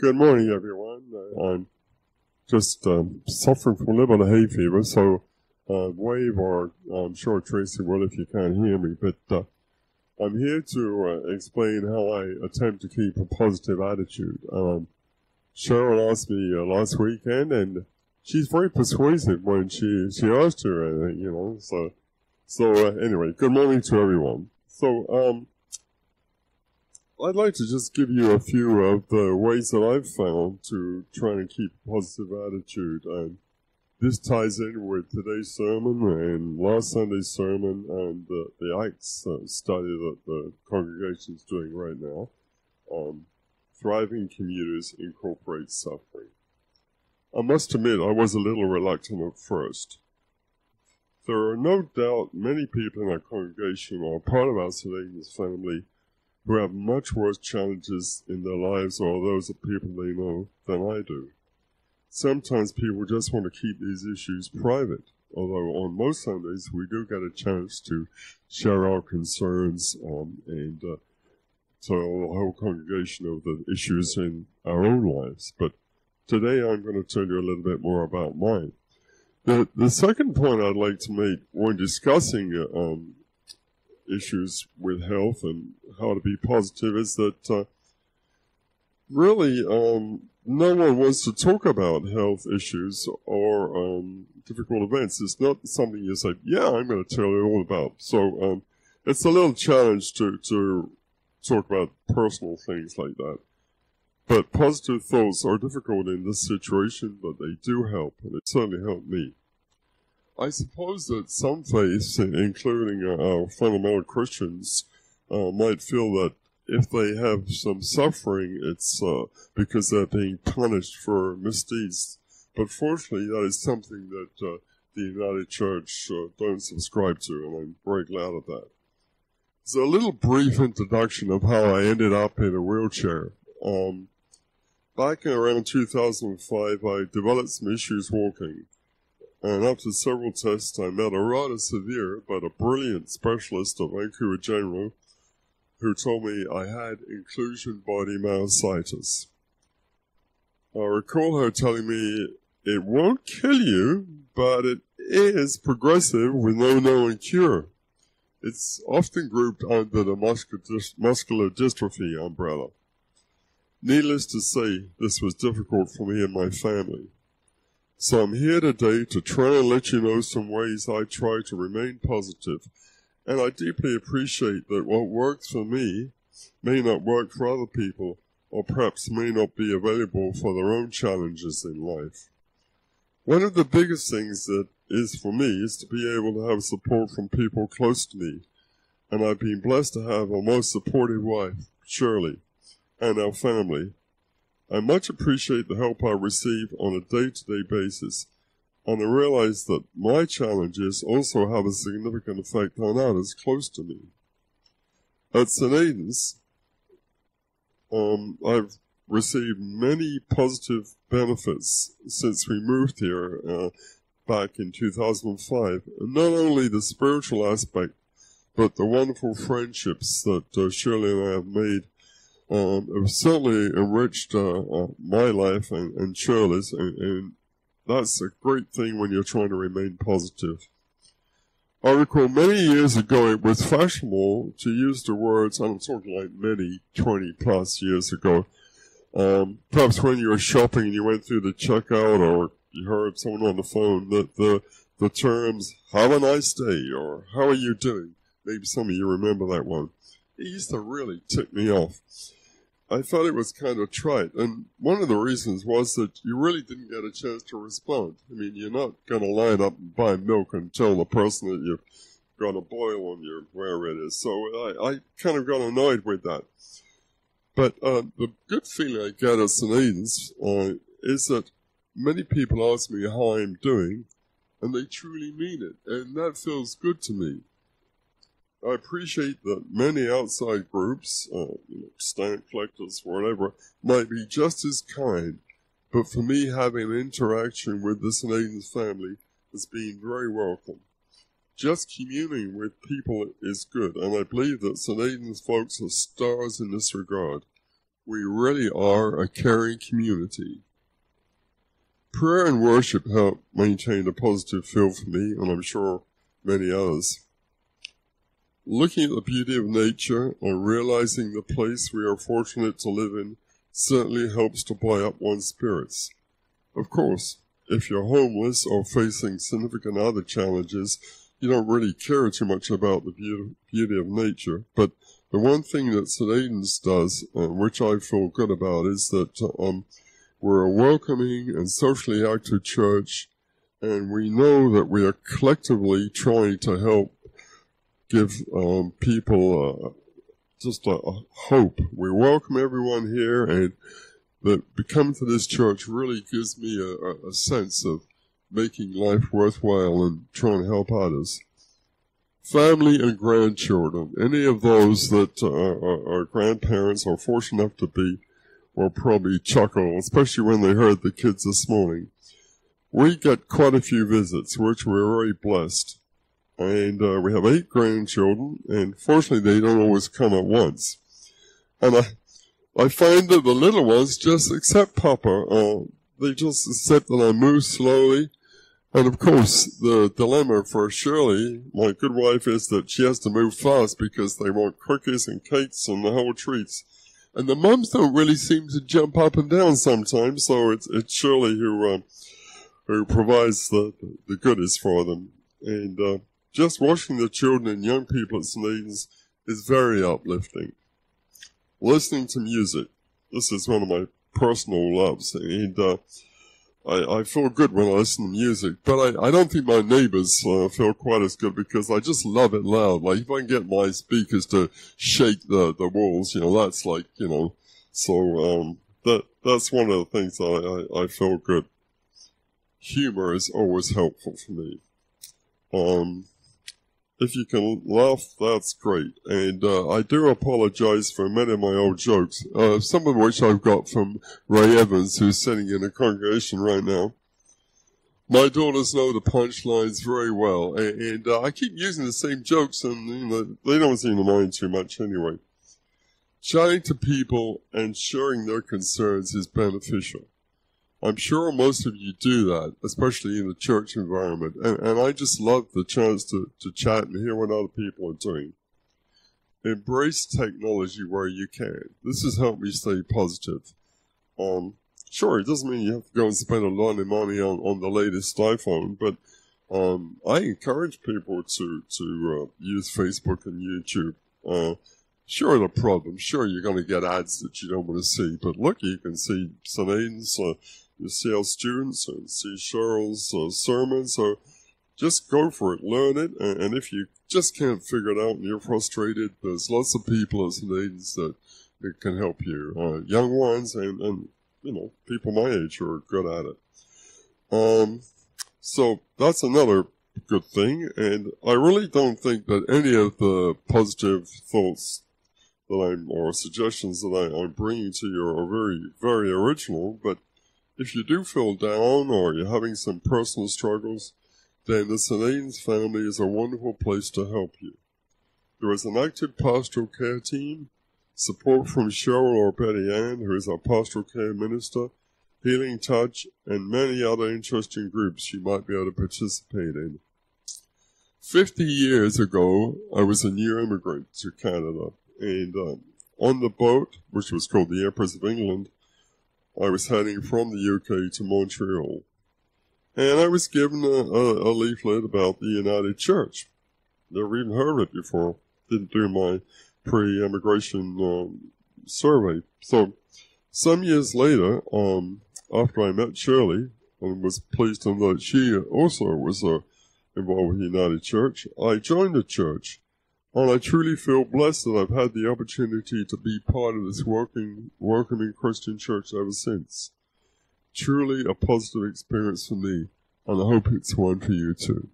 Good morning, everyone. I'm just suffering from a little bit of hay fever, so wave or I'm sure Tracy will if you can't hear me. But I'm here to explain how I attempt to keep a positive attitude. Cheryl asked me last weekend, and she's very persuasive when she asked her, So anyway, good morning to everyone. So I'd like to just give you a few of the ways that I've found to try and keep a positive attitude. And this ties in with today's sermon and last Sunday's sermon and the Acts study that the congregation is doing right now. Thriving communities incorporate suffering. I must admit I was a little reluctant at first. There are no doubt many people in our congregation or part of our Salesian family who have much worse challenges in their lives or those of people they know than I do. Sometimes people just want to keep these issues private, although on most Sundays we do get a chance to share our concerns and tell the whole congregation of the issues in our own lives. But today I'm going to tell you a little bit more about mine. The second point I'd like to make when discussing issues with health and how to be positive is that really no one wants to talk about health issues or difficult events. It's not something you say, yeah, I'm going to tell you all about. So it's a little challenge to talk about personal things like that. But positive thoughts are difficult in this situation, but they do help, and it certainly helped me. I suppose that some faiths, including our fundamental Christians, might feel that if they have some suffering, it's because they're being punished for misdeeds. But fortunately, that is something that the United Church don't subscribe to, and I'm very glad of that. It's a little brief introduction of how I ended up in a wheelchair. Back in around 2005, I developed some issues walking. And after several tests, I met a rather severe but a brilliant specialist at Vancouver General who told me I had inclusion body myositis. I recall her telling me it won't kill you, but it is progressive with no known cure. It's often grouped under the muscular dystrophy umbrella. Needless to say, this was difficult for me and my family. So I'm here today to try and let you know some ways I try to remain positive. And I deeply appreciate that what works for me may not work for other people, or perhaps may not be available for their own challenges in life. One of the biggest things that is for me is to be able to have support from people close to me. And I've been blessed to have a most supportive wife, Shirley, and our family. I much appreciate the help I receive on a day-to-day basis, and I realize that my challenges also have a significant effect on others close to me. At St. Aidan's, I've received many positive benefits since we moved here back in 2005, and not only the spiritual aspect, but the wonderful friendships that Shirley and I have made. It certainly enriched my life and Shirley's, and that's a great thing when you're trying to remain positive. I recall many years ago it was fashionable to use the words, I'm talking like many 20 plus years ago, perhaps when you were shopping and you went through the checkout or you heard someone on the phone, that the terms, have a nice day, or how are you doing? Maybe some of you remember that one. It used to really tick me off. I thought it was kind of trite, and one of the reasons was that you really didn't get a chance to respond. I mean, you're not going to line up and buy milk and tell the person that you've got a boil on your wherever it is. So I kind of got annoyed with that. But the good feeling I get at St. Aidan's is that many people ask me how I'm doing, and they truly mean it, and that feels good to me. I appreciate that many outside groups, stamp collectors, whatever, might be just as kind, but for me, having an interaction with the St. Aidan's family has been very welcome. Just communing with people is good, and I believe that St. Aidan's folks are stars in this regard. We really are a caring community. Prayer and worship help maintain a positive feel for me, and I'm sure many others. Looking at the beauty of nature and realizing the place we are fortunate to live in certainly helps to buoy up one's spirits. Of course, if you're homeless or facing significant other challenges, you don't really care too much about the beauty of nature. But the one thing that St. Aidan's does, which I feel good about, is that we're a welcoming and socially active church, and we know that we are collectively trying to help give people just a hope. We welcome everyone here, and that coming to this church really gives me a sense of making life worthwhile and trying to help others. Family and grandchildren, any of those that are grandparents or fortunate enough to be, will probably chuckle, especially when they heard the kids this morning. We get quite a few visits, which we're very blessed. And we have 8 grandchildren, and fortunately they don't always come at once. And I find that the little ones just accept Papa. They just accept that I move slowly. And of course, the dilemma for Shirley, my good wife, is that she has to move fast because they want cookies and cakes and the whole treats. And the mums don't really seem to jump up and down sometimes, so it's Shirley who provides the goodies for them. And just watching the children and young people at St. Aidan's is very uplifting. Listening to music, this is one of my personal loves, and I feel good when I listen to music, but I don't think my neighbors feel quite as good because I just love it loud. Like, if I can get my speakers to shake the walls, that's like, so that's one of the things I feel good. Humor is always helpful for me. If you can laugh, that's great. And I do apologize for many of my old jokes, some of which I've got from Ray Evans, who's sitting in the congregation right now. My daughters know the punchlines very well, and I keep using the same jokes, and they don't seem to mind too much anyway. Chatting to people and sharing their concerns is beneficial. I'm sure most of you do that, especially in the church environment, and I just love the chance to chat and hear what other people are doing. Embrace technology where you can. This has helped me stay positive. Sure, it doesn't mean you have to go and spend a lot of money on the latest iPhone, but I encourage people to use Facebook and YouTube. Sure, the problem. Sure, you're going to get ads that you don't want to see, but look, you can see St. Aidan's, you see our students and see Cheryl's sermons, so just go for it, learn it, and if you just can't figure it out and you're frustrated, there's lots of people at St. Aidan's that can help you, young ones and people my age who are good at it. So that's another good thing, and I really don't think that any of the positive thoughts that or suggestions that I'm bringing to you are very, very original, but if you do feel down or you're having some personal struggles, then the St. Aidan's family is a wonderful place to help you. There is an active pastoral care team, support from Cheryl or Betty Ann, who is our pastoral care minister, Healing Touch, and many other interesting groups you might be able to participate in. 50 years ago, I was a new immigrant to Canada, and on the boat, which was called the Empress of England, I was heading from the UK to Montreal. And I was given a leaflet about the United Church. Never even heard of it before. Didn't do my pre-immigration survey. So some years later, after I met Shirley and was pleased to know that she also was involved with the United Church, I joined the church. And I truly feel blessed that I've had the opportunity to be part of this welcoming Christian church ever since. Truly a positive experience for me, and I hope it's one for you too.